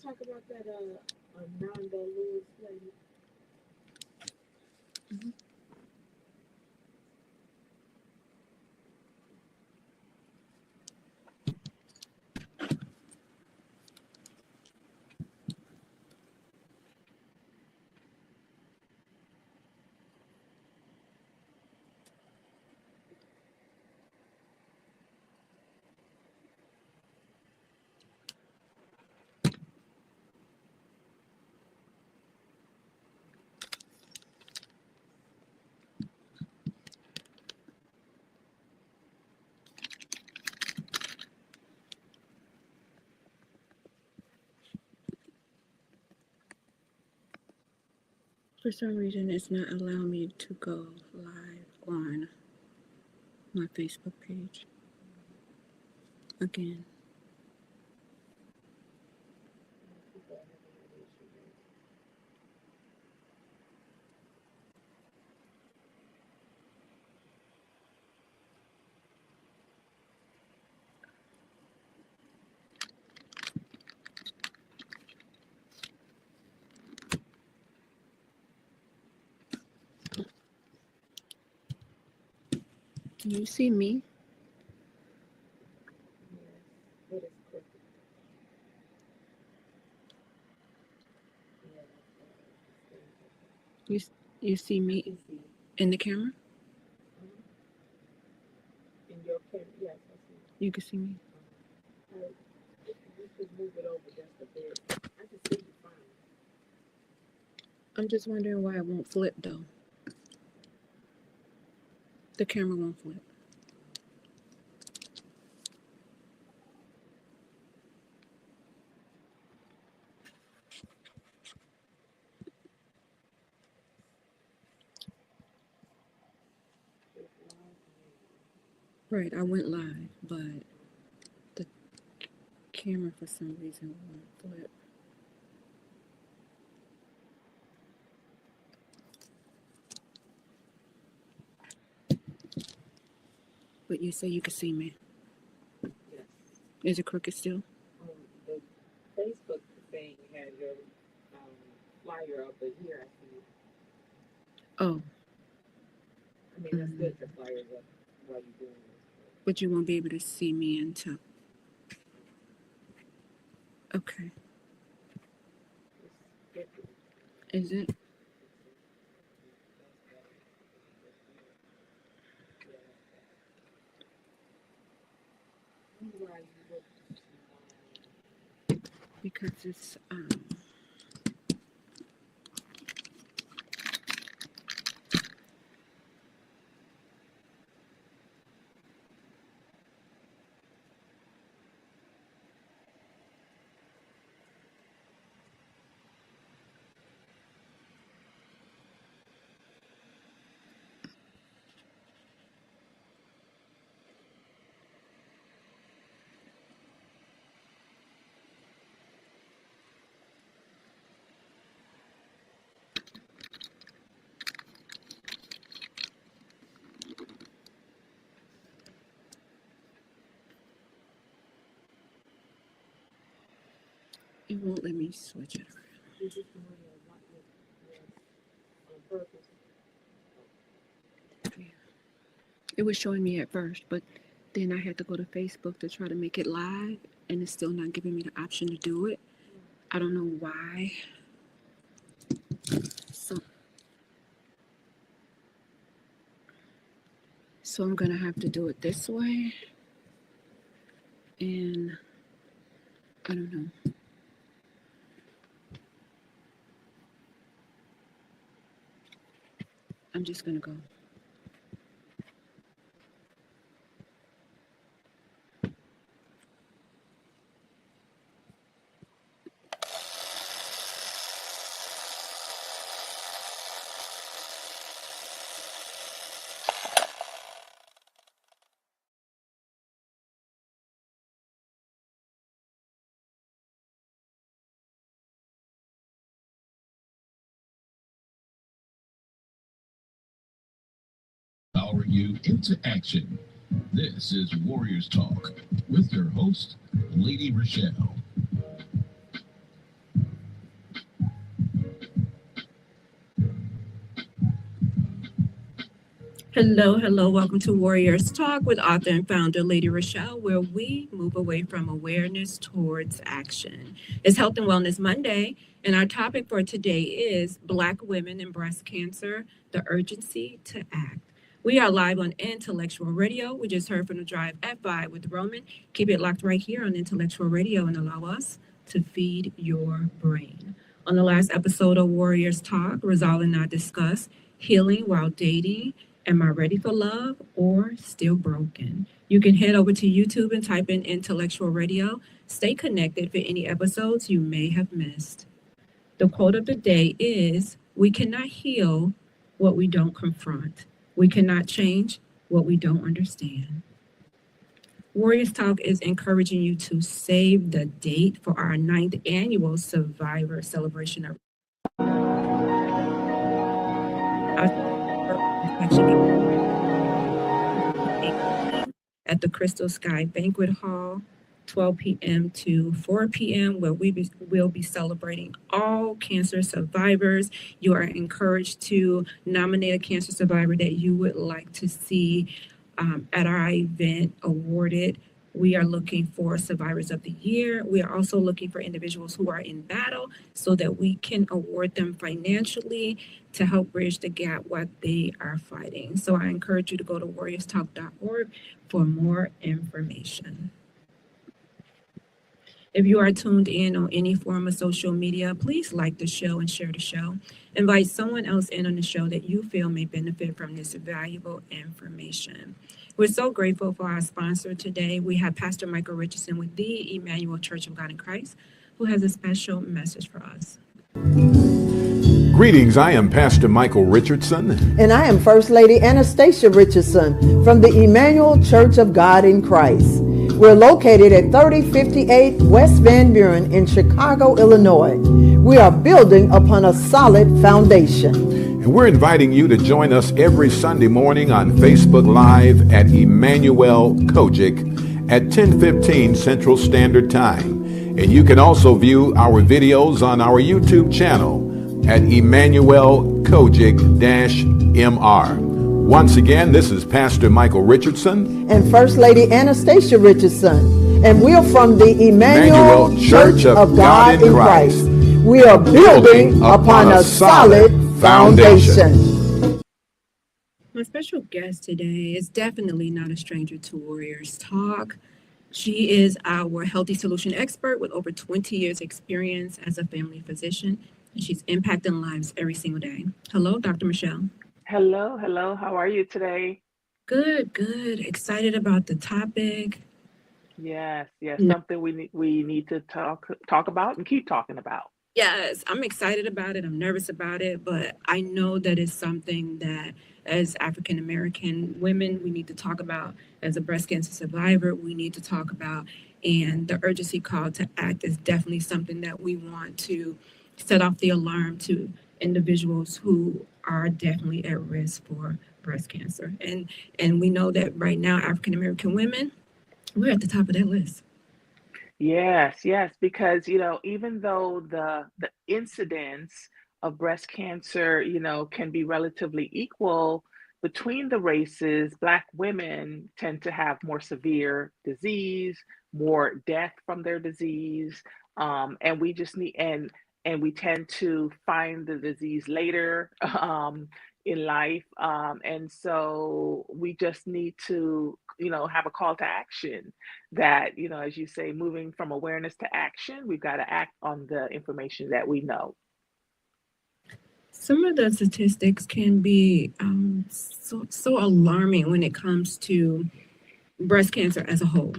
y'all talk about that Ananda Lewis lady? Mm-hmm. For some reason, it's not allowing me to go live on my Facebook page again. Can you see me? Yes, it is crooked. Yeah, You see me I can see. in the camera? In your camera, yes, I see. You can see me. You could move it over just a bit. I can see you fine. I'm just wondering why it won't flip though. The camera won't flip. Right, I went live, but the camera for some reason won't flip. But you say you can see me. Yes. Is it crooked still? The Facebook thing has your flyer up, but here I see it. Oh. I mean, that's good. Your flyer's up while you're doing this. But you won't be able to see me until. Okay. Is it? Because it's it won't let me switch it around. Yeah. It was showing me at first, but then I had to go to Facebook to try to make it live, and it's still not giving me the option to do it. I don't know why. So I'm gonna have to do it this way, and I don't know. I'm just gonna go. Power you into action. This is Warriors Talk with your host, Lady ReShell. Hello, hello. Welcome to Warriors Talk with author and founder Lady ReShell, where we move away from awareness towards action. It's Health and Wellness Monday, and our topic for today is Black women and breast cancer, the urgency to act. We are live on Intellectual Radio. We just heard from the Drive F5 with Roman. Keep it locked right here on Intellectual Radio and allow us to feed your brain. On the last episode of Warriors Talk, Rizal and I discussed healing while dating. Am I ready for love or still broken? You can head over to YouTube and type in Intellectual Radio. Stay connected for any episodes you may have missed. The quote of the day is, we cannot heal what we don't confront. We cannot change what we don't understand. Warriors Talk is encouraging you to save the date for our 9th annual Survivor Celebration. At the Crystal Sky Banquet Hall, 12 p.m. to 4 p.m., where will be celebrating all cancer survivors. You are encouraged to nominate a cancer survivor that you would like to see at our event awarded. We are looking for survivors of the year. We are also looking for individuals who are in battle so that we can award them financially to help bridge the gap while they are fighting. So I encourage you to go to warriorstalk.org for more information. If you are tuned in on any form of social media, please like the show and share the show. Invite someone else in on the show that you feel may benefit from this valuable information. We're so grateful for our sponsor today. We have Pastor Michael Richardson with the Emmanuel Church of God in Christ, who has a special message for us. Greetings, I am Pastor Michael Richardson. And I am First Lady Anastasia Richardson from the Emmanuel Church of God in Christ. We're located at 3058 West Van Buren in Chicago, Illinois. We are building upon a solid foundation. And we're inviting you to join us every Sunday morning on Facebook Live at Emmanuel Kojic at 10:15 Central Standard Time. And you can also view our videos on our YouTube channel at Emmanuel Kojic-MR. Once again, this is Pastor Michael Richardson and First Lady Anastasia Richardson. And we're from the Emmanuel Church of God in Christ. We are building upon a solid foundation. My special guest today is definitely not a stranger to Warriors Talk. She is our healthy solution expert with over 20 years experience as a family physician, and she's impacting lives every single day. Hello, Dr. Michelle. Hello. How are you today? Good. Excited about the topic. Yes. Something we need to talk about and keep talking about. Yes, I'm excited about it. I'm nervous about it, but I know that it's something that as African American women, we need to talk about. As a breast cancer survivor, we need to talk about. And the urgency call to act is definitely something that we want to set off the alarm to individuals who are definitely at risk for breast cancer. And we know that right now, African American women, we're at the top of that list. Yes, because even though the incidence of breast cancer, can be relatively equal between the races, Black women tend to have more severe disease, more death from their disease, and we just need and we tend to find the disease later in life, and so we just need to have a call to action that, as you say, moving from awareness to action, we've got to act on the information that we know. Some of the statistics can be so alarming when it comes to breast cancer as a whole.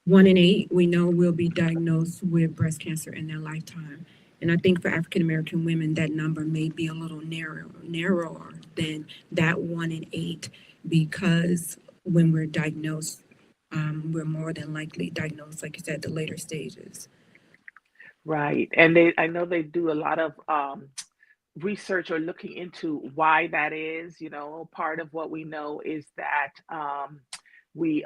1 in 8 we know will be diagnosed with breast cancer in their lifetime. And I think for African American women, that number may be a little narrower than that 1 in 8, because when we're diagnosed, we're more than likely diagnosed, like you said, the later stages. Right. And I know they do a lot of research or looking into why that is. Part of what we know is that we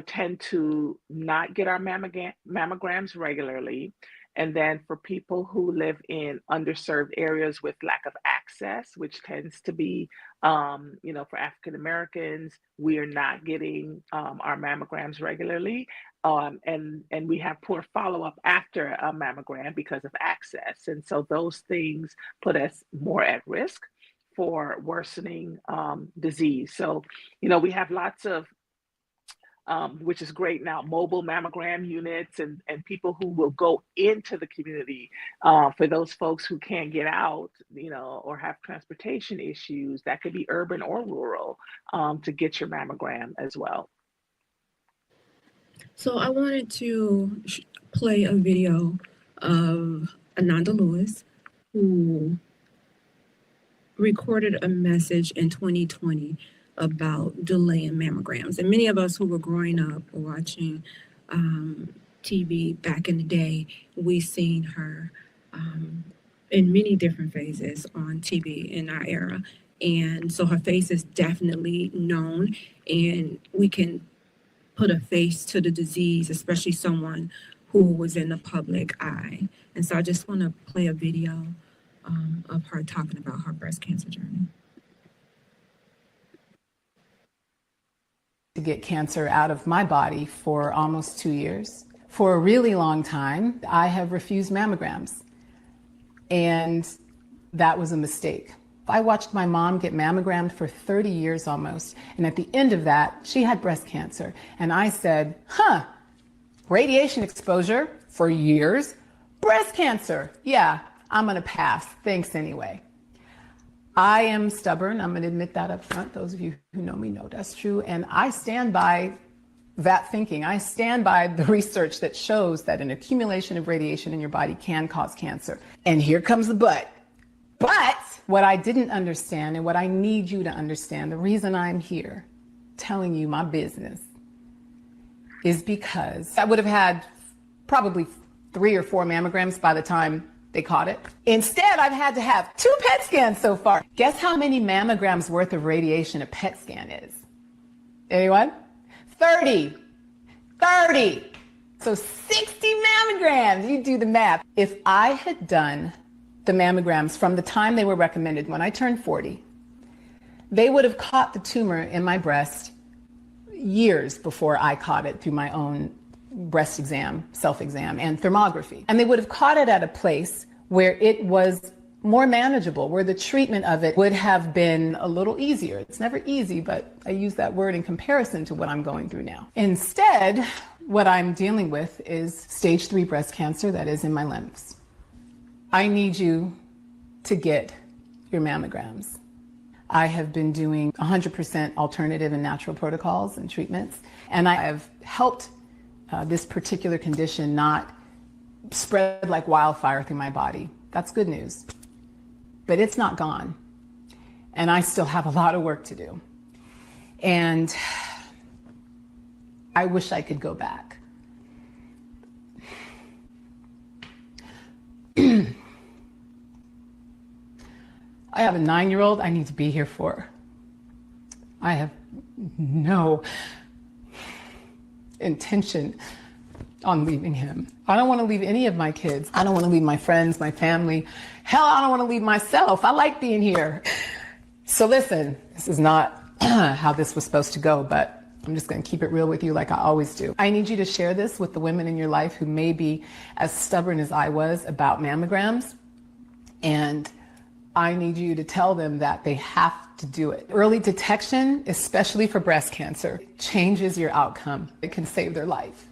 tend to not get our mammograms regularly. And then for people who live in underserved areas with lack of access, which tends to be, for African Americans, we are not getting our mammograms regularly. And we have poor follow-up after a mammogram because of access. And so those things put us more at risk for worsening disease. So, we have lots of which is great now, mobile mammogram units and people who will go into the community for those folks who can't get out, or have transportation issues, that could be urban or rural, to get your mammogram as well. So I wanted to play a video of Ananda Lewis, who recorded a message in 2020 about delaying mammograms. And many of us who were growing up watching TV back in the day, we seen her in many different phases on TV in our era. And so her face is definitely known, and we can put a face to the disease, especially someone who was in the public eye. And so I just want to play a video of her talking about her breast cancer journey. To get cancer out of my body for almost 2 years. For a really long time, I have refused mammograms. And that was a mistake. I watched my mom get mammogrammed for 30 years almost. And at the end of that, she had breast cancer. And I said, radiation exposure for years, breast cancer. Yeah, I'm going to pass. Thanks anyway. I am stubborn. I'm going to admit that up front. Those of you who know me know that's true. And I stand by that thinking. I stand by the research that shows that an accumulation of radiation in your body can cause cancer. And here comes the but. But what I didn't understand, and what I need you to understand, the reason I'm here telling you my business is because I would have had probably 3 or 4 mammograms by the time they caught it. Instead, I've had to have 2 PET scans so far. Guess how many mammograms worth of radiation a PET scan is? Anyone? 30. So 60 mammograms. You do the math. If I had done the mammograms from the time they were recommended when I turned 40, they would have caught the tumor in my breast years before I caught it through my own breast exam, self-exam, and thermography. And they would have caught it at a place where it was more manageable, where the treatment of it would have been a little easier. It's never easy, but I use that word in comparison to what I'm going through now. Instead, what I'm dealing with is stage 3 breast cancer that is in my lymphs. I need you to get your mammograms. I have been doing 100% alternative and natural protocols and treatments, and I have helped this particular condition not spread like wildfire through my body. That's good news. But it's not gone. And I still have a lot of work to do. And I wish I could go back. I have a 9-year-old I need to be here for. I have no intention on leaving him. I don't want to leave any of my kids. I don't want to leave my friends, my family. Hell, I don't want to leave myself. I like being here. So listen, this is not how this was supposed to go, but I'm just going to keep it real with you like I always do. I need you to share this with the women in your life who may be as stubborn as I was about mammograms. And I need you to tell them that they have to do it. Early detection, especially for breast cancer, changes your outcome. It can save their life.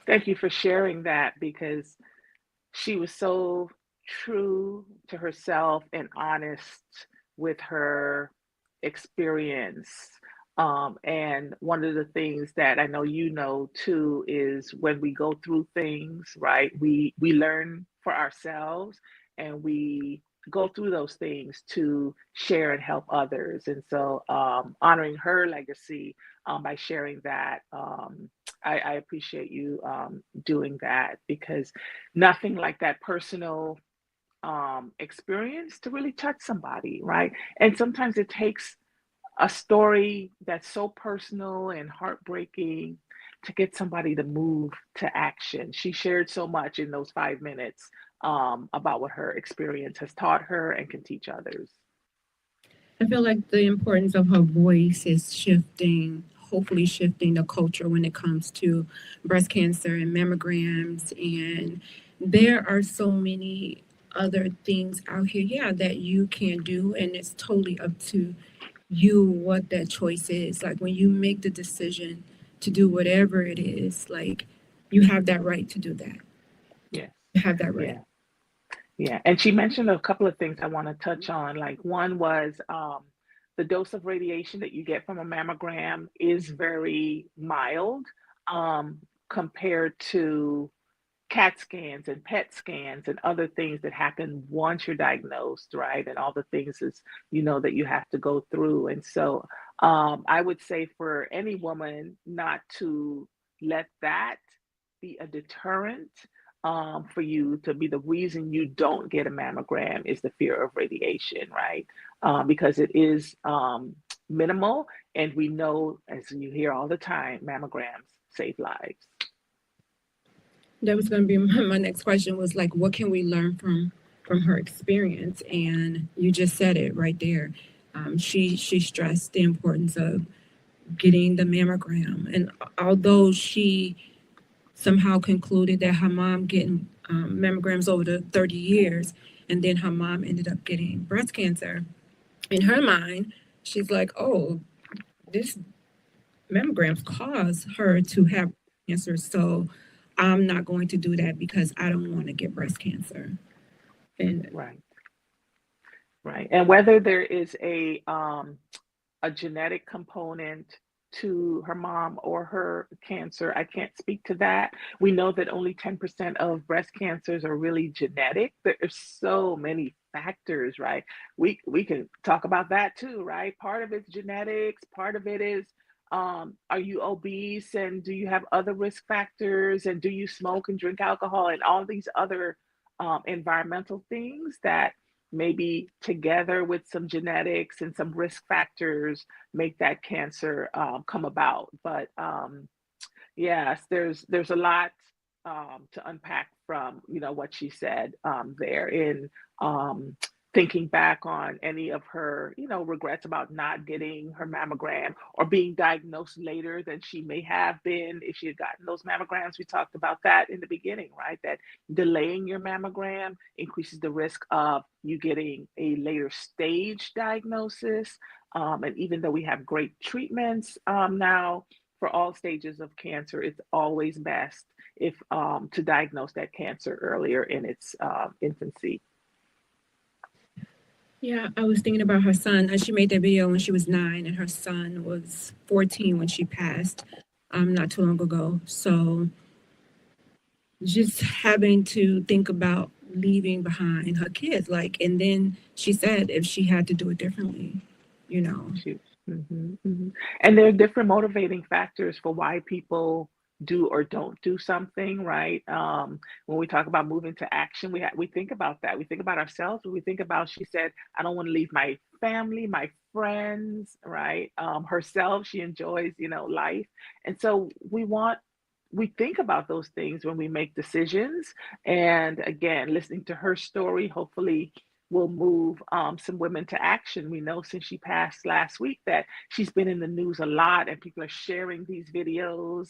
Thank you for sharing that, because she was so true to herself and honest with her experience. And one of the things that I know you know too is when we go through things, right, we learn for ourselves and we go through those things to share and help others. And so honoring her legacy by sharing that, I appreciate you doing that, because nothing like that personal experience to really touch somebody, right? And sometimes it takes a story that's so personal and heartbreaking to get somebody to move to action. She shared so much in those 5 minutes about what her experience has taught her and can teach others. I feel like the importance of her voice is shifting, hopefully shifting the culture when it comes to breast cancer and mammograms. And there are so many other things out here, yeah, that you can do. And it's totally up to you what that choice is. Like when you make the decision to do whatever it is, like you have that right to do that. Yes. You have that right. Yeah. Yeah. And she mentioned a couple of things I want to touch on. Like one was the dose of radiation that you get from a mammogram is very mild compared to CAT scans and PET scans and other things that happen once you're diagnosed, right? And all the things is, that you have to go through. And so I would say for any woman not to let that be a deterrent for you to be the reason you don't get a mammogram is the fear of radiation, right? Because it is minimal. And we know, as you hear all the time, mammograms save lives. That was going to be my next question was like, what can we learn from her experience? And you just said it right there. She stressed the importance of getting the mammogram. And although she somehow concluded that her mom getting mammograms over the 30 years, and then her mom ended up getting breast cancer, in her mind, she's like, oh, this mammograms cause her to have cancer. So I'm not going to do that because I don't want to get breast cancer. And Right. And whether there is a genetic component to her mom or her cancer, I can't speak to that. We know that only 10% of breast cancers are really genetic. There's so many factors, right? We can talk about that too, right? Part of it's genetics, part of it is are you obese and do you have other risk factors and do you smoke and drink alcohol and all these other environmental things that maybe together with some genetics and some risk factors make that cancer come about. But yes, there's a lot to unpack from what she said there in thinking back on any of her regrets about not getting her mammogram or being diagnosed later than she may have been if she had gotten those mammograms. We talked about that in the beginning, right? That delaying your mammogram increases the risk of you getting a later stage diagnosis. And even though we have great treatments now for all stages of cancer, it's always best if to diagnose that cancer earlier in its infancy. yeah, I was thinking about her son. She made that video when she was 9, and her son was 14 when she passed not too long ago. So just having to think about leaving behind her kids, and then she said if she had to do it differently, And there are different motivating factors for why people do or don't do something, right? When we talk about moving to action, we think about that. We think about ourselves. We think about, she said, I don't want to leave my family, my friends, right? Herself, she enjoys, life. And so we think about those things when we make decisions. And again, listening to her story, hopefully will move some women to action. We know since she passed last week that she's been in the news a lot and people are sharing these videos,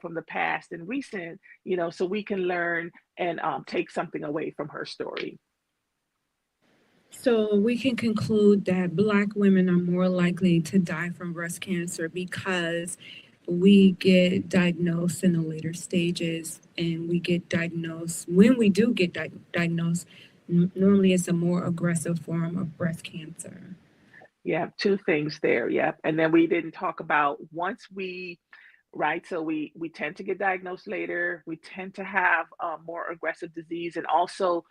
from the past and recent, so we can learn and take something away from her story. So we can conclude that Black women are more likely to die from breast cancer because we get diagnosed in the later stages, and we get diagnosed when we do get diagnosed. Normally, it's a more aggressive form of breast cancer. Yeah, two things there. Yep. And then we didn't talk about once right? So we tend to get diagnosed later. We tend to have more aggressive disease, and also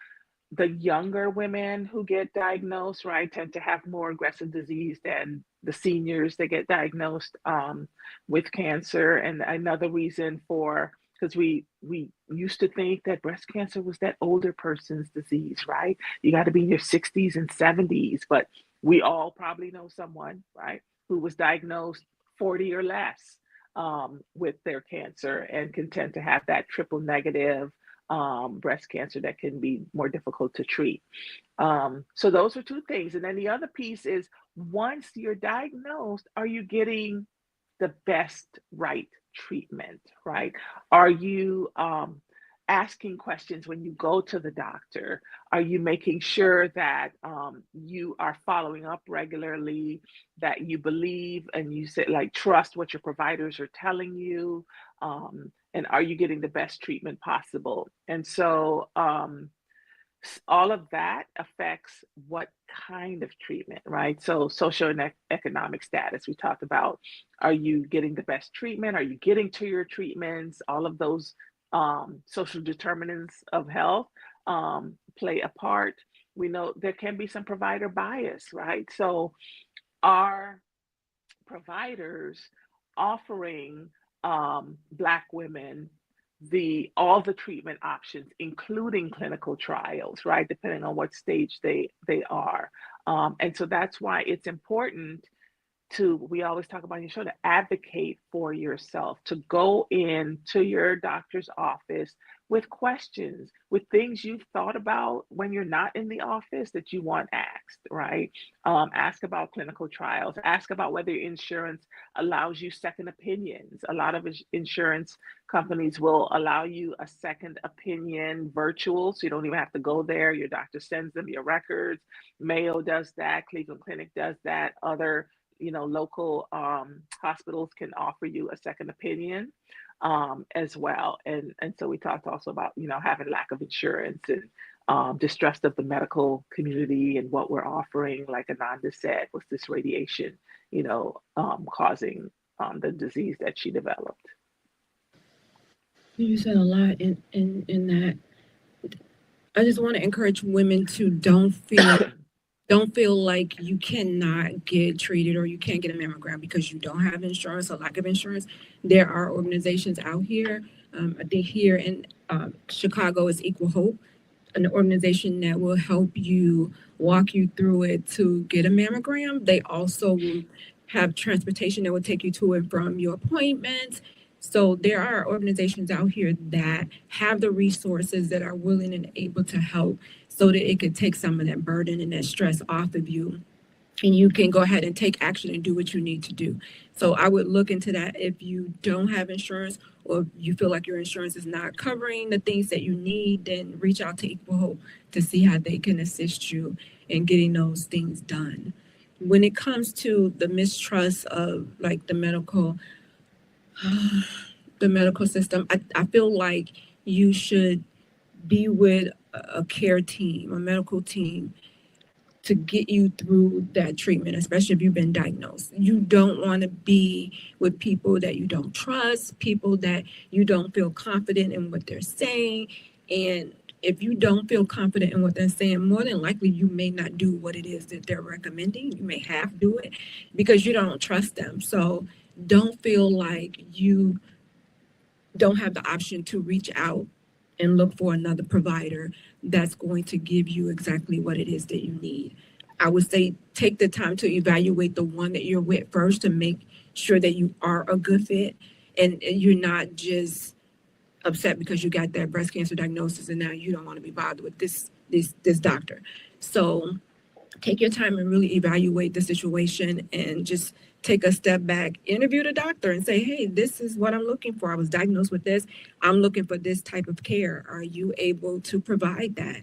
the younger women who get diagnosed, right, tend to have more aggressive disease than the seniors that get diagnosed with cancer. And another reason because we used to think that breast cancer was that older person's disease, right? You got to be in your 60s and 70s, but we all probably know someone, right, who was diagnosed 40 or less with their cancer and can tend to have that triple negative breast cancer that can be more difficult to treat. So those are two things. And then the other piece is once you're diagnosed, are you getting the best right treatment, right? Are you asking questions when you go to the doctor? Are you making sure that you are following up regularly, that you believe and you say, like, trust what your providers are telling you? And are you getting the best treatment possible? And so all of that affects what kind of treatment, right? So social and economic status, we talked about. Are you getting the best treatment? Are you getting to your treatments? All of those social determinants of health play a part. We know there can be some provider bias, right? So are providers offering Black women all the treatment options, including clinical trials, right? Depending on what stage they are. And so that's why it's important we always talk about your show, to advocate for yourself, to go in to your doctor's office with questions, with things you've thought about when you're not in the office that you want asked, right? Ask about clinical trials, ask about whether your insurance allows you second opinions. A lot of insurance companies will allow you a second opinion virtual, so you don't even have to go there. Your doctor sends them your records. Mayo does that, Cleveland Clinic does that, other local hospitals can offer you a second opinion as well. And so we talked also about, having lack of insurance and distrust of the medical community and what we're offering, like Ananda said, was this radiation, causing the disease that she developed. You said a lot in that. I just want to encourage women to don't feel like you cannot get treated or you can't get a mammogram because you don't have insurance or lack of insurance. There are organizations out here. I think here in Chicago is Equal Hope, an organization that will help you, walk you through it to get a mammogram. They also will have transportation that will take you to and from your appointments. So there are organizations out here that have the resources, that are willing and able to help, so that it could take some of that burden and that stress off of you. And you can go ahead and take action and do what you need to do. So I would look into that. If you don't have insurance or you feel like your insurance is not covering the things that you need, then reach out to Equal Hope to see how they can assist you in getting those things done. When it comes to the mistrust of like the medical system, I feel like you should be with a care team, a medical team, to get you through that treatment, especially if you've been diagnosed. You don't want to be with people that you don't trust, people that you don't feel confident in what they're saying. And if you don't feel confident in what they're saying, more than likely you may not do what it is that they're recommending. You may half do it because you don't trust them. So don't feel like you don't have the option to reach out and look for another provider that's going to give you exactly what it is that you need. I would say take the time to evaluate the one that you're with first to make sure that you are a good fit and you're not just upset because you got that breast cancer diagnosis and now you don't want to be bothered with this doctor. So take your time and really evaluate the situation and just take a step back, interview the doctor and say, hey, this is what I'm looking for. I was diagnosed with this. I'm looking for this type of care. Are you able to provide that?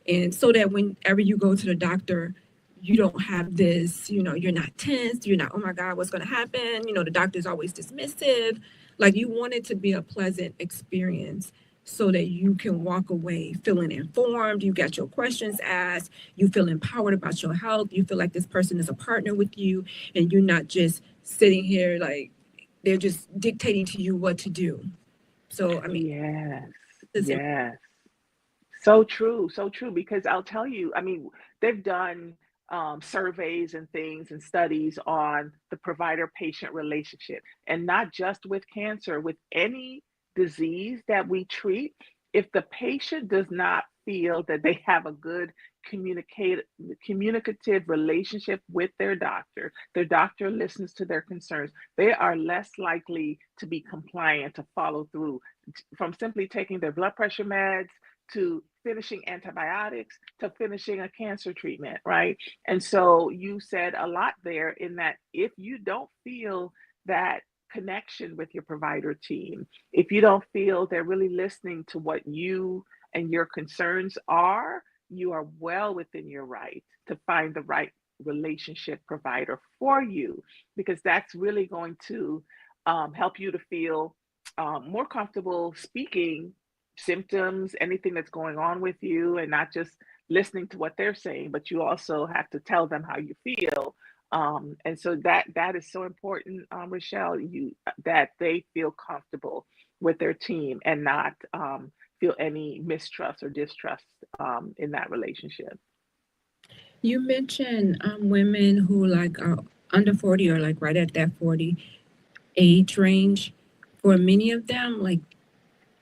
And so that whenever you go to the doctor, you don't have this, you're not tense. You're not, oh my God, what's going to happen? The doctor's always dismissive. Like, you want it to be a pleasant experience so that you can walk away feeling informed. You got your questions asked. You feel empowered about your health. You feel like this person is a partner with you and you're not just sitting here like they're just dictating to you what to do. So, I mean, yes. So true, because I'll tell you, they've done surveys and things and studies on the provider-patient relationship, and not just with cancer, with any disease that we treat. If the patient does not feel that they have a good communicative relationship with their doctor listens to their concerns, they are less likely to be compliant, to follow through, from simply taking their blood pressure meds to finishing antibiotics to finishing a cancer treatment, right? And so you said a lot there, in that if you don't feel that connection with your provider team, if you don't feel they're really listening to what you and your concerns are, you are well within your right to find the right relationship provider for you, because that's really going to help you to feel more comfortable speaking symptoms, anything that's going on with you, and not just listening to what they're saying, but you also have to tell them how you feel. And so that is so important, ReShell, that they feel comfortable with their team and not feel any mistrust or distrust in that relationship. You mentioned women who like are under 40 or like right at that 40 age range. For many of them, like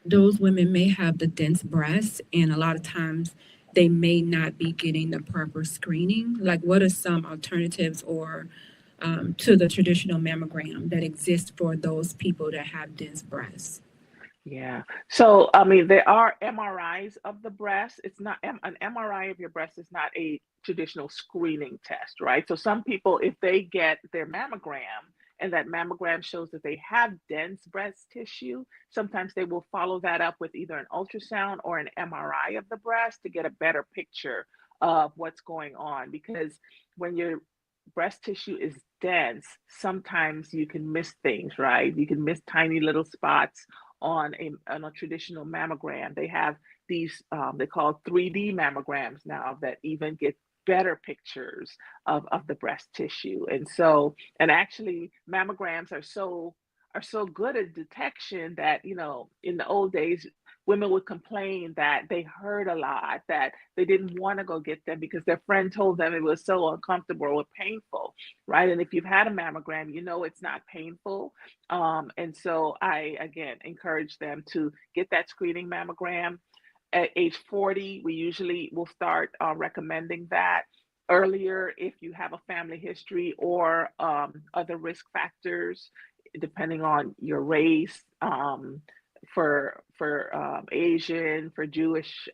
those women may have the dense breasts, and a lot of times they may not be getting the proper screening. Like, what are some alternatives or to the traditional mammogram that exists for those people that have dense breasts? Yeah. So, I mean, there are MRIs of the breast. It's not an MRI of your breast is not a traditional screening test, right? So some people, if they get their mammogram and that mammogram shows that they have dense breast tissue, sometimes they will follow that up with either an ultrasound or an MRI of the breast to get a better picture of what's going on. Because when your breast tissue is dense, sometimes you can miss things, right? You can miss tiny little spots on a traditional mammogram. They have these they call 3D mammograms now that even get better pictures of the breast tissue. And so, and actually mammograms are so good at detection that, you know, in the old days, women would complain that they hurt a lot, that they didn't want to go get them because their friend told them it was so uncomfortable or painful, right? And if you've had a mammogram, you know it's not painful. And so I, again, encourage them to get that screening mammogram. At age 40, we usually will start recommending that. Earlier, if you have a family history or other risk factors, depending on your race, for Asian, for Jewish,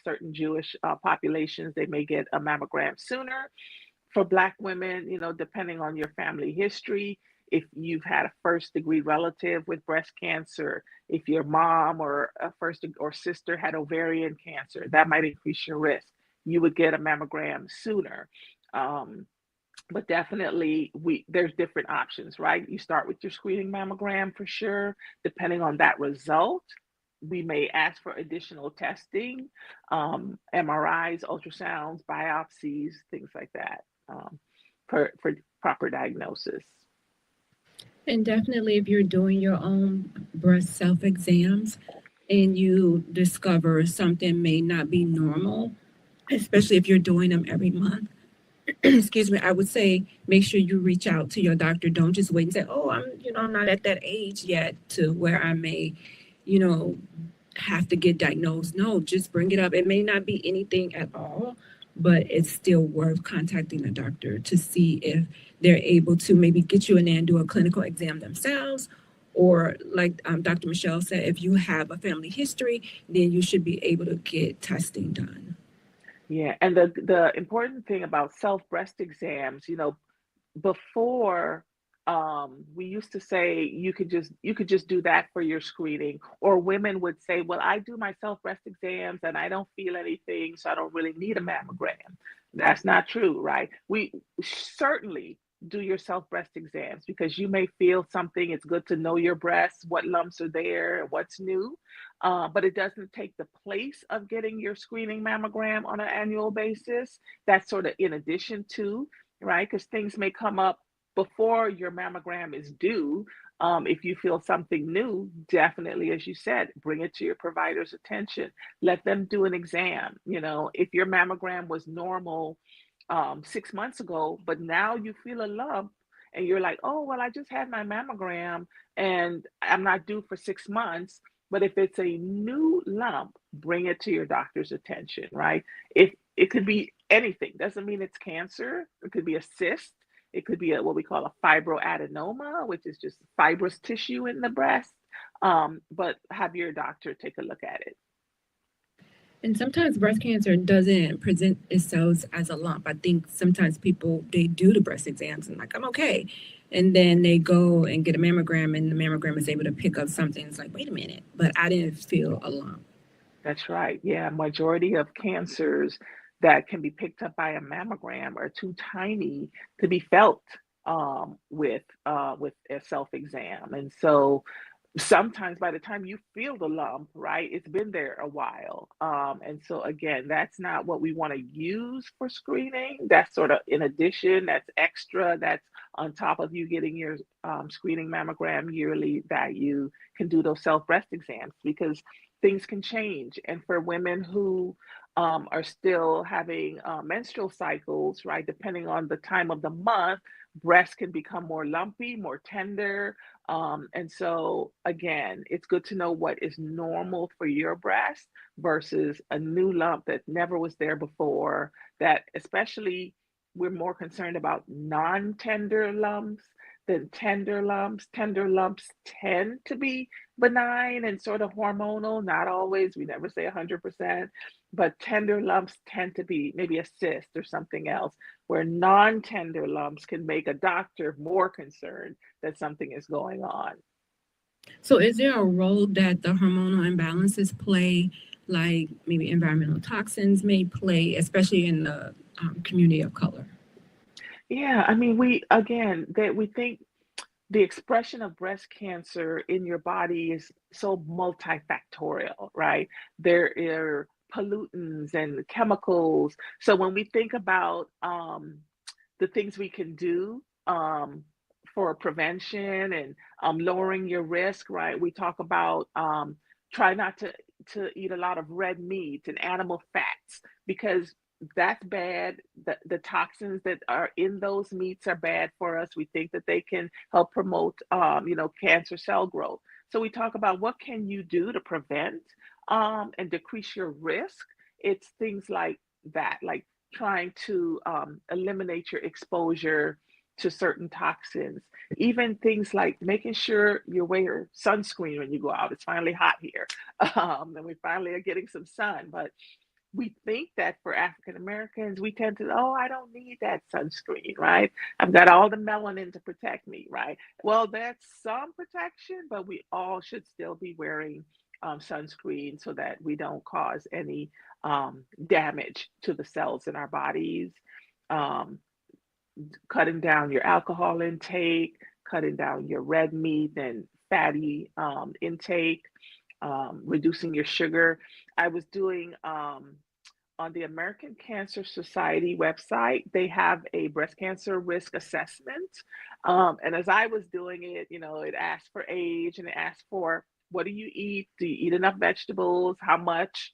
certain Jewish populations, they may get a mammogram sooner. For Black women, you know, depending on your family history, if you've had a first degree relative with breast cancer, if your mom or a first or sister had ovarian cancer, that might increase your risk. You would get a mammogram sooner. But definitely there's different options, right? You start with your screening mammogram for sure. Depending on that result, we may ask for additional testing, MRIs, ultrasounds, biopsies, things like that, for proper diagnosis. And definitely, if you're doing your own breast self exams and you discover something may not be normal, especially if you're doing them every month, excuse me, I would say make sure you reach out to your doctor. Don't just wait and say, oh, I'm not at that age yet to where I may, you know, have to get diagnosed. No, just bring it up. It may not be anything at all, but it's still worth contacting a doctor to see if they're able to maybe get you in there and do a clinical exam themselves. Or like Dr. Michelle said, if you have a family history, then you should be able to get testing done. Yeah, and the important thing about self breast exams, you know, before we used to say you could just do that for your screening, or women would say, well, I do my self breast exams and I don't feel anything, so I don't really need a mammogram. That's not true, right? We certainly do your self breast exams because you may feel something. It's good to know your breasts, what lumps are there, what's new, but it doesn't take the place of getting your screening mammogram on an annual basis. That's sort of in addition to, right? Because things may come up before your mammogram is due. If you feel something new, definitely, as you said, bring it to your provider's attention. Let them do an exam. You know, if your mammogram was normal 6 months ago, but now you feel a lump and you're like, oh, well, I just had my mammogram and I'm not due for 6 months. But if it's a new lump, bring it to your doctor's attention, right? it could be anything. Doesn't mean it's cancer. It could be a cyst. It could be what we call a fibroadenoma, which is just fibrous tissue in the breast. But have your doctor take a look at it. And sometimes breast cancer doesn't present itself as a lump. I think sometimes people, they do the breast exams and like, I'm okay. And then they go and get a mammogram and the mammogram is able to pick up something. It's like, wait a minute, but I didn't feel a lump. That's right. Yeah, majority of cancers that can be picked up by a mammogram are too tiny to be felt with a self exam, and so sometimes by the time you feel the lump, right, it's been there a while. And so again, that's not what we want to use for screening. That's sort of in addition, that's extra, that's on top of you getting your screening mammogram yearly, that you can do those self breast exams because things can change. And for women who are still having menstrual cycles, right, depending on the time of the month, breasts can become more lumpy, more tender. And so, again, it's good to know what is normal for your breast versus a new lump that never was there before. That especially we're more concerned about non-tender lumps than tender lumps. Tender lumps tend to be benign and sort of hormonal, not always. We never say 100%, but tender lumps tend to be maybe a cyst or something else, where non-tender lumps can make a doctor more concerned that something is going on. So is there a role that the hormonal imbalances play, like maybe environmental toxins may play, especially in the community of color? Yeah, I mean, we think the expression of breast cancer in your body is so multifactorial, right? There are pollutants and chemicals. So when we think about the things we can do for prevention and lowering your risk, right? We talk about try not to eat a lot of red meat and animal fats because that's bad. The toxins that are in those meats are bad for us. We think that they can help promote, cancer cell growth. So we talk about what can you do to prevent and decrease your risk. It's things like that, like trying to eliminate your exposure to certain toxins. Even things like making sure you wear sunscreen when you go out. It's finally hot here, and we finally are getting some sun, but we think that for African Americans, we tend to, oh, I don't need that sunscreen, right? I've got all the melanin to protect me, right? Well, that's some protection, but we all should still be wearing sunscreen so that we don't cause any damage to the cells in our bodies. Um, Cutting down your alcohol intake, cutting down your red meat and fatty intake, reducing your sugar. I was doing on the American Cancer Society website, they have a breast cancer risk assessment. And as I was doing it, it asked for age and it asked for what do you eat? Do you eat enough vegetables? How much?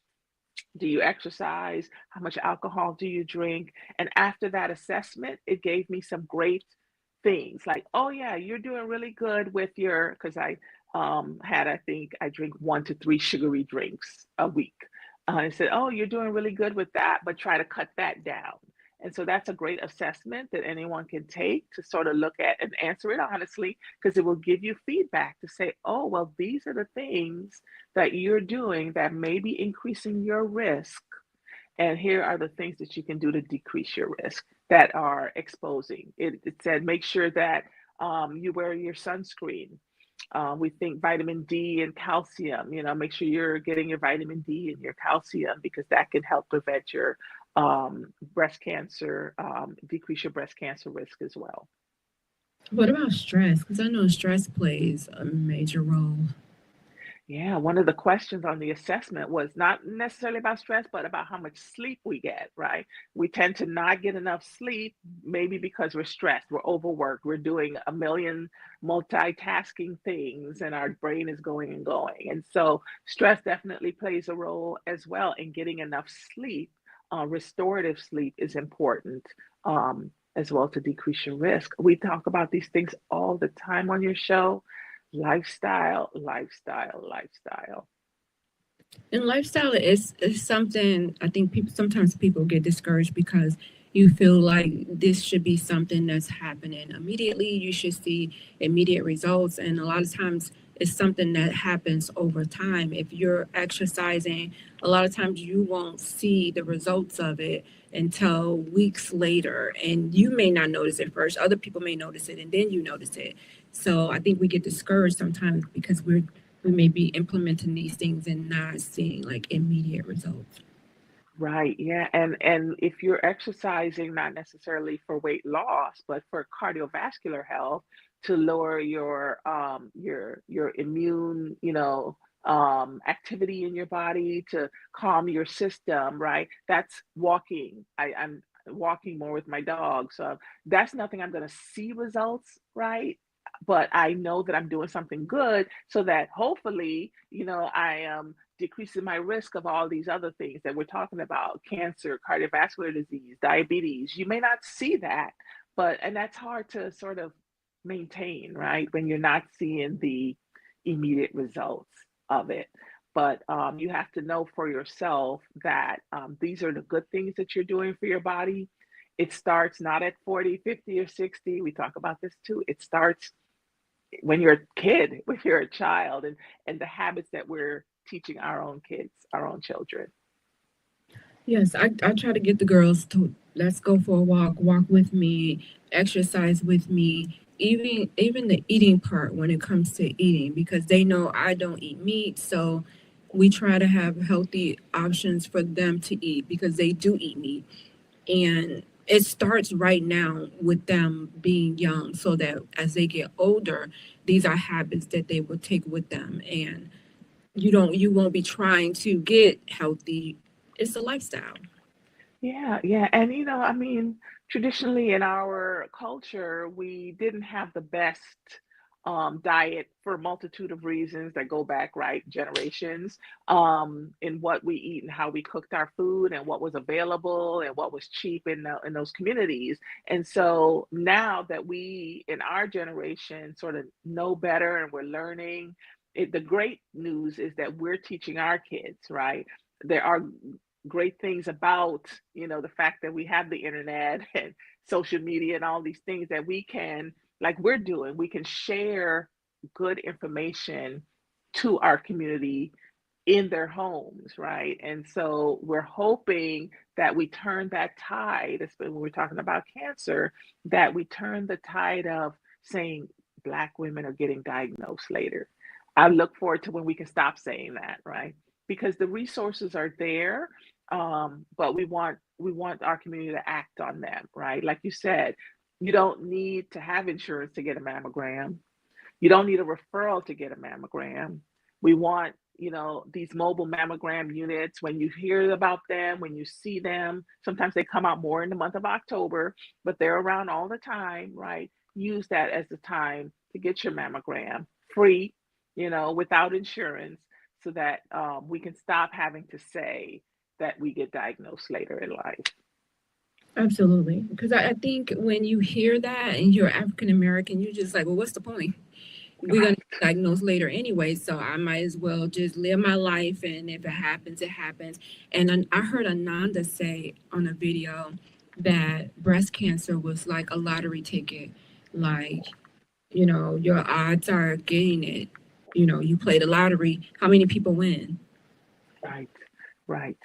Do you exercise? How much alcohol do you drink? And after that assessment, it gave me some great things like, oh, yeah, you're doing really good with because I I think I drink 1 to 3 sugary drinks a week. I said, oh, you're doing really good with that, but try to cut that down. And so that's a great assessment that anyone can take to sort of look at and answer it honestly, because it will give you feedback to say, oh, well, these are the things that you're doing that may be increasing your risk. And here are the things that you can do to decrease your risk that are exposing. It said, make sure that you wear your sunscreen. We think vitamin D and calcium, make sure you're getting your vitamin D and your calcium because that can help prevent your breast cancer, decrease your breast cancer risk as well. What about stress? Because I know stress plays a major role. Yeah, one of the questions on the assessment was not necessarily about stress, but about how much sleep we get, right? We tend to not get enough sleep, maybe because we're stressed, we're overworked, we're doing a million multitasking things, and our brain is going and going. And so stress definitely plays a role as well in getting enough sleep. Restorative sleep is important as well to decrease your risk. We talk about these things all the time on your show. Lifestyle, lifestyle, lifestyle. And lifestyle is something I think sometimes people get discouraged because you feel like this should be something that's happening immediately. You should see immediate results, and a lot of times it's something that happens over time. If you're exercising, a lot of times you won't see the results of it until weeks later, and you may not notice it first. Other people may notice it, and then you notice it. So I think we get discouraged sometimes because we may be implementing these things and not seeing like immediate results. Right, yeah, and if you're exercising not necessarily for weight loss, but for cardiovascular health to lower your immune, activity in your body to calm your system, right? That's walking. I'm walking more with my dog, so that's nothing I'm going to see results, right? But I know that I'm doing something good so that hopefully, I am decreasing my risk of all these other things that we're talking about: cancer, cardiovascular disease, diabetes. You may not see that, and that's hard to sort of maintain, right? When you're not seeing the immediate results of it. But you have to know for yourself that these are the good things that you're doing for your body. It starts not at 40, 50, or 60. We talk about this too. It starts when you're a kid, when you're a child, and the habits that we're teaching our own kids, our own children. Yes, I try to get the girls to let's go for a walk with me, exercise with me, even the eating part when it comes to eating, because they know I don't eat meat, so we try to have healthy options for them to eat because they do eat meat. And it starts right now with them being young so that as they get older, these are habits that they will take with them, and you won't be trying to get healthy. It's a lifestyle. Yeah, yeah. And I mean, traditionally in our culture, we didn't have the best diet for a multitude of reasons that go back, right, generations, in what we eat and how we cooked our food and what was available and what was cheap in those communities. And so now that we in our generation sort of know better and we're learning, the great news is that we're teaching our kids, right? There are great things about the fact that we have the internet and social media and all these things that we can, like we're doing, we can share good information to our community in their homes, right? And so we're hoping that we turn that tide, especially when we're talking about cancer, that we turn the tide of saying Black women are getting diagnosed later. I look forward to when we can stop saying that, right? Because the resources are there, but we want our community to act on them, right? Like you said, you don't need to have insurance to get a mammogram. You don't need a referral to get a mammogram. We want, these mobile mammogram units. When you hear about them, when you see them, sometimes they come out more in the month of October, but they're around all the time, right? Use that as the time to get your mammogram free, without insurance, so that we can stop having to say that we get diagnosed later in life. Absolutely. Because I think when you hear that and you're African American, you're just like, well, what's the point? We're going to Right. get diagnosed later anyway. So I might as well just live my life. And if it happens, it happens. And I heard Ananda say on a video that breast cancer was like a lottery ticket. Like, your odds are getting it. You play the lottery. How many people win? Right. Right.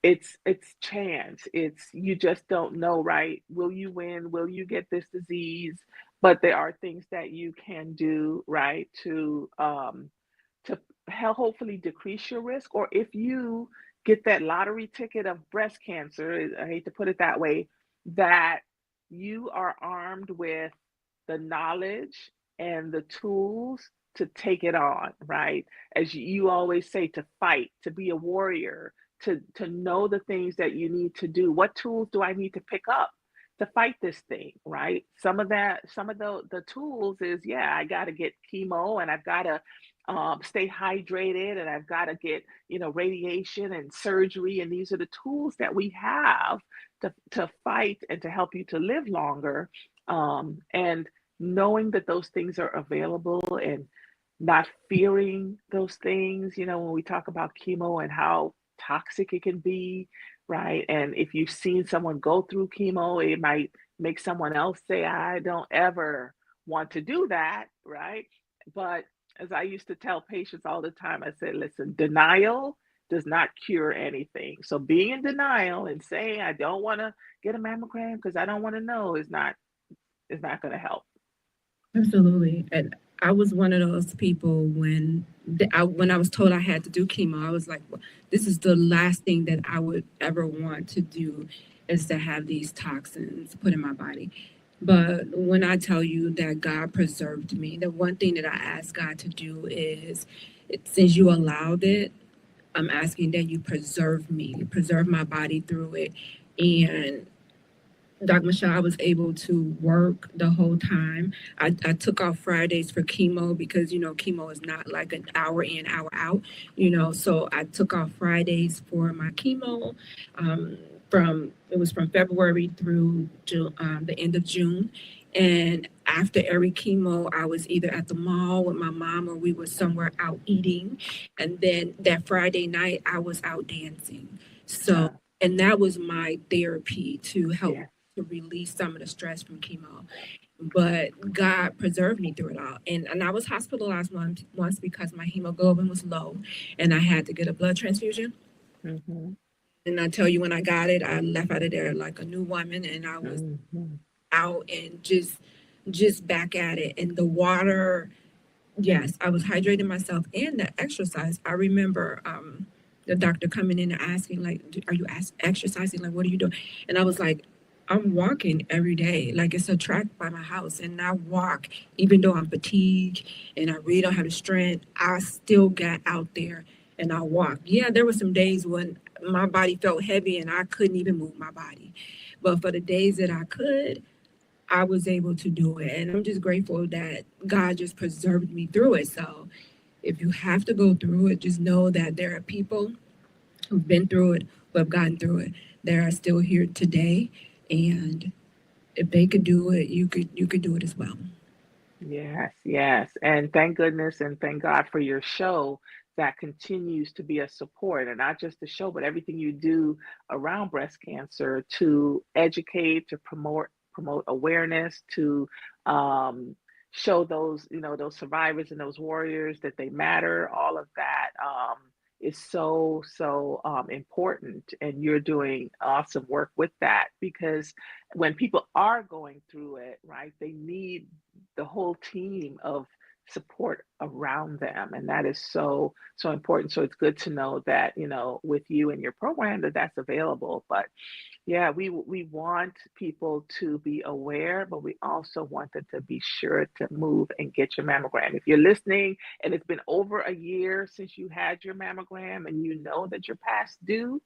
It's chance. It's you just don't know, right? Will you win? Will you get this disease? But there are things that you can do, right, to hopefully decrease your risk. Or if you get that lottery ticket of breast cancer, I hate to put it that way, that you are armed with the knowledge and the tools to take it on, right? As you always say, to fight, to be a warrior, to know the things that you need to do. What tools do I need to pick up to fight this thing, right? Some of the tools is, yeah, I got to get chemo and I've got to stay hydrated and I've got to get, radiation and surgery. And these are the tools that we have to fight and to help you to live longer. And knowing that those things are available and not fearing those things, when we talk about chemo and how toxic it can be, right? And if you've seen someone go through chemo, it might make someone else say, I don't ever want to do that, right? But as I used to tell patients all the time, I said, listen, denial does not cure anything. So being in denial and saying I don't want to get a mammogram because I don't want to know is not going to help. Absolutely. And I was one of those people when I was told I had to do chemo, I was like, well, this is the last thing that I would ever want to do is to have these toxins put in my body. But when I tell you that God preserved me, the one thing that I asked God to do is, since you allowed it, I'm asking that you preserve me, preserve my body through it. And Dr. Michelle, I was able to work the whole time. I took off Fridays for chemo because, chemo is not like an hour in, hour out, so I took off Fridays for my chemo. It was from February through the end of June. And after every chemo, I was either at the mall with my mom or we were somewhere out eating. And then that Friday night, I was out dancing. So, and that was my therapy to help Yeah. to release some of the stress from chemo. But God preserved me through it all. And I was hospitalized once because my hemoglobin was low and I had to get a blood transfusion. Mm-hmm. And I tell you, when I got it, I left out of there like a new woman, and I was Mm-hmm. out and just back at it. And the water, yes, I was hydrating myself and the exercise. I remember the doctor coming in and asking, like, are you exercising? Like, what are you doing? And I was like, I'm walking every day. Like, it's a track by my house. And I walk, even though I'm fatigued and I really don't have the strength, I still got out there and I walked. Yeah, there were some days when my body felt heavy and I couldn't even move my body. But for the days that I could, I was able to do it. And I'm just grateful that God just preserved me through it. So if you have to go through it, just know that there are people who've been through it, who have gotten through it. They are still here today. And if they could do it, you could do it as well. Yes, yes. And thank goodness and thank God for your show that continues to be a support, and not just the show, but everything you do around breast cancer to educate, to promote awareness, to show those, those survivors and those warriors that they matter. All of that is so important, and you're doing awesome work with that because when people are going through it, right, they need the whole team of support around them, and that is so important. So it's good to know that, with you and your program, that that's available. But yeah, we want people to be aware, but we also want them to be sure to move and get your mammogram. If you're listening and it's been over a year since you had your mammogram and you know that you're past due,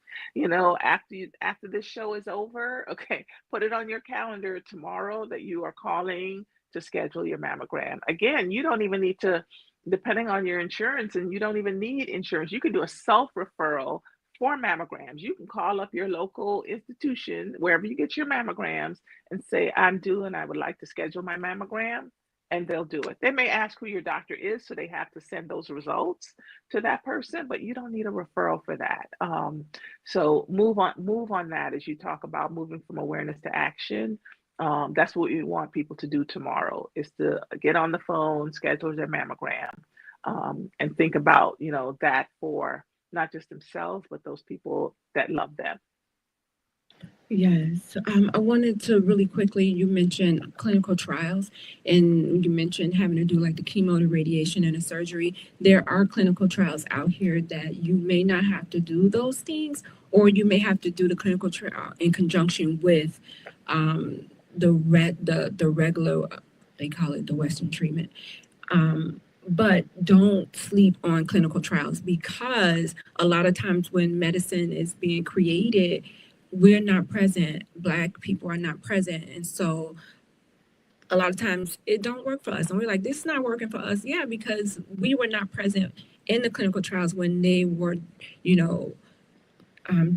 after this show is over, okay, put it on your calendar tomorrow that you are calling to schedule your mammogram. Again, you don't even need to, depending on your insurance, and you don't even need insurance. You can do a self-referral for mammograms. You can call up your local institution, wherever you get your mammograms, and say, I'm due and I would like to schedule my mammogram, and they'll do it. They may ask who your doctor is, so they have to send those results to that person, but you don't need a referral for that. So move on that as you talk about moving from awareness to action. That's what we want people to do tomorrow is to get on the phone, schedule their mammogram, and think about, that for not just themselves, but those people that love them. Yes. I wanted to really quickly, you mentioned clinical trials and you mentioned having to do like the chemo, the radiation, and the surgery. There are clinical trials out here that you may not have to do those things, or you may have to do the clinical trial in conjunction with the regular, they call it the Western treatment. But don't sleep on clinical trials because a lot of times when medicine is being created, we're not present. Black people are not present. And so a lot of times it don't work for us. And we're like, this is not working for us. Yeah, because we were not present in the clinical trials when they were,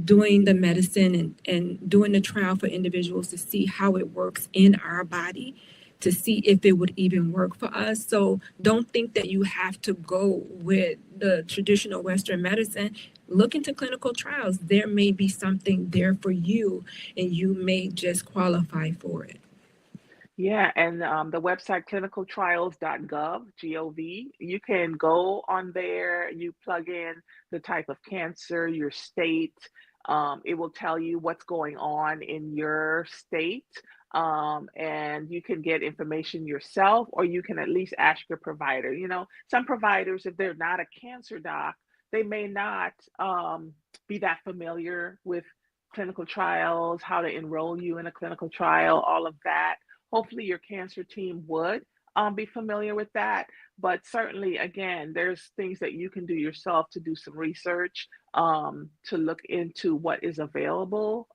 doing the medicine and doing the trial for individuals to see how it works in our body. to see if it would even work for us. So don't think that you have to go with the traditional Western medicine. Look into clinical trials. There may be something there for you, and you may just qualify for it. Yeah, and the website clinicaltrials.gov, G-O-V, you can go on there, you plug in the type of cancer, your state. It will tell you what's going on in your state. And you can get information yourself, or you can at least ask your provider. You know, some providers, if they're not a cancer doc, they may not be that familiar with clinical trials, how to enroll you in a clinical trial, all of that. Hopefully your cancer team would be familiar with that. But certainly, again, there's things that you can do yourself to do some research, to look into what is available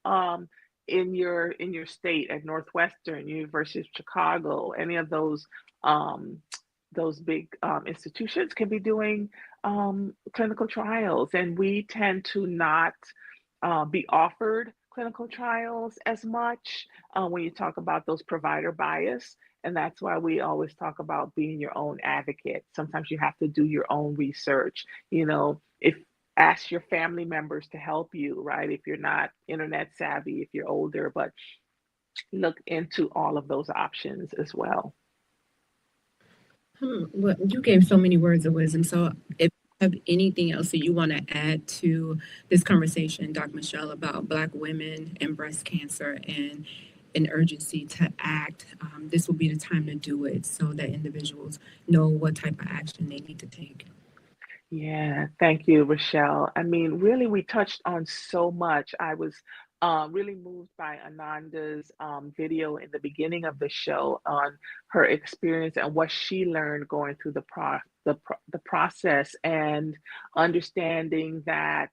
in your state at Northwestern, University of Chicago. Any of those big institutions can be doing clinical trials, and we tend to not be offered clinical trials as much when you talk about those provider bias. And that's why we always talk about being your own advocate. Sometimes you have to do your own research. You know, if ask your family members to help you, right? If you're not internet savvy, if you're older, but look into all of those options as well. Well, you gave so many words of wisdom. So if you have anything else that you want to add to this conversation, Dr. Michelle, about Black women and breast cancer and an urgency to act, this will be the time to do it so that individuals know what type of action they need to take. Yeah, thank you, ReShell. I mean, really, we touched on so much. I was really moved by Ananda's video in the beginning of the show on her experience and what she learned going through the process, and understanding that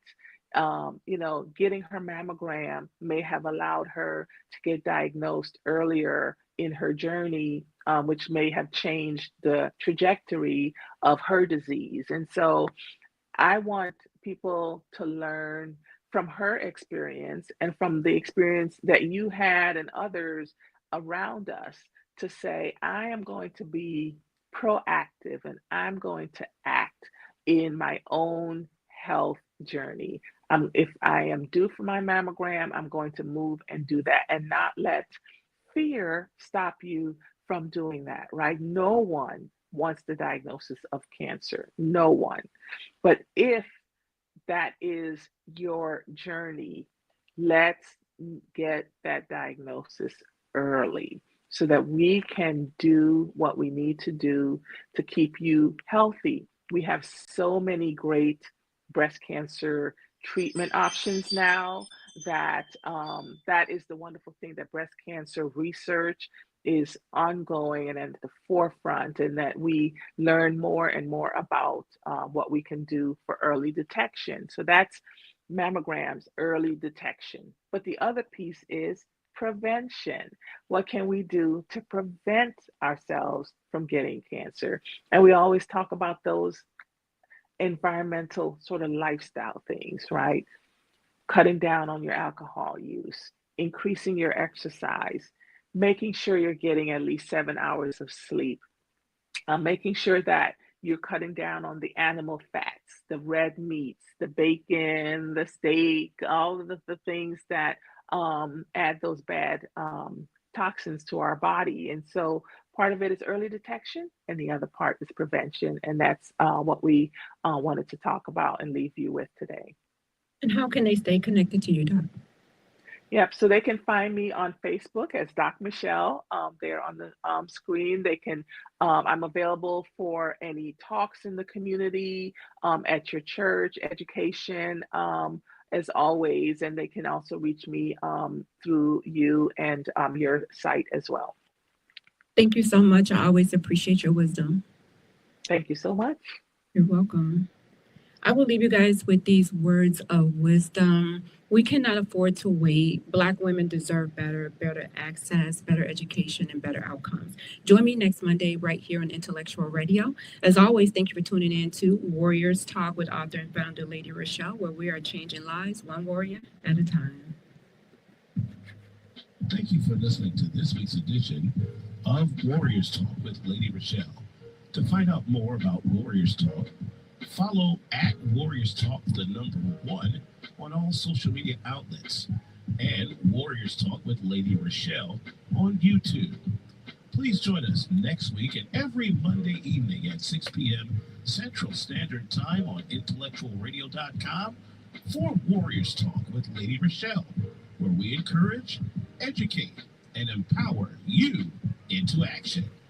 getting her mammogram may have allowed her to get diagnosed earlier in her journey, which may have changed the trajectory of her disease. And so I want people to learn from her experience and from the experience that you had and others around us, to say, I am going to be proactive and I'm going to act in my own health journey. If I am due for my mammogram, I'm going to move and do that, and not let fear stop you from doing that, right? No one wants the diagnosis of cancer, no one. But if that is your journey, let's get that diagnosis early so that we can do what we need to do to keep you healthy. We have so many great breast cancer treatment options now that that is the wonderful thing, that breast cancer research is ongoing and at the forefront, and that we learn more and more about what we can do for early detection. So that's mammograms, early detection. But the other piece is prevention. What can we do to prevent ourselves from getting cancer? And we always talk about those environmental sort of lifestyle things, right? Cutting down on your alcohol use, increasing your exercise, making sure you're getting at least 7 hours of sleep, making sure that you're cutting down on the animal fats, the red meats, the bacon, the steak, all of the things that add those bad toxins to our body. And so part of it is early detection, and the other part is prevention. And that's what we wanted to talk about and leave you with today. And how can they stay connected to you, Doc? Yep, so they can find me on Facebook as Doc Michelle. There on the screen. They can. I'm available for any talks in the community, at your church, education, as always. And they can also reach me through you and your site as well. Thank you so much. I always appreciate your wisdom. Thank you so much. You're welcome. I will leave you guys with these words of wisdom. We cannot afford to wait. Black women deserve better access, better education, and better outcomes. Join me next Monday right here on Intellectual Radio. As always, thank you for tuning in to Warriors Talk with author and founder Lady ReShell, where we are changing lives one warrior at a time. Thank you. Thank you for listening to this week's edition of Warriors Talk with Lady ReShell. To find out more about Warriors Talk, follow at Warriors Talk, the number 1, on all social media outlets, and Warriors Talk with Lady ReShell on YouTube. Please join us next week and every Monday evening at 6 p.m. Central Standard Time on intellectualradio.com for Warriors Talk with Lady ReShell, where we encourage, educate, and empower you into action.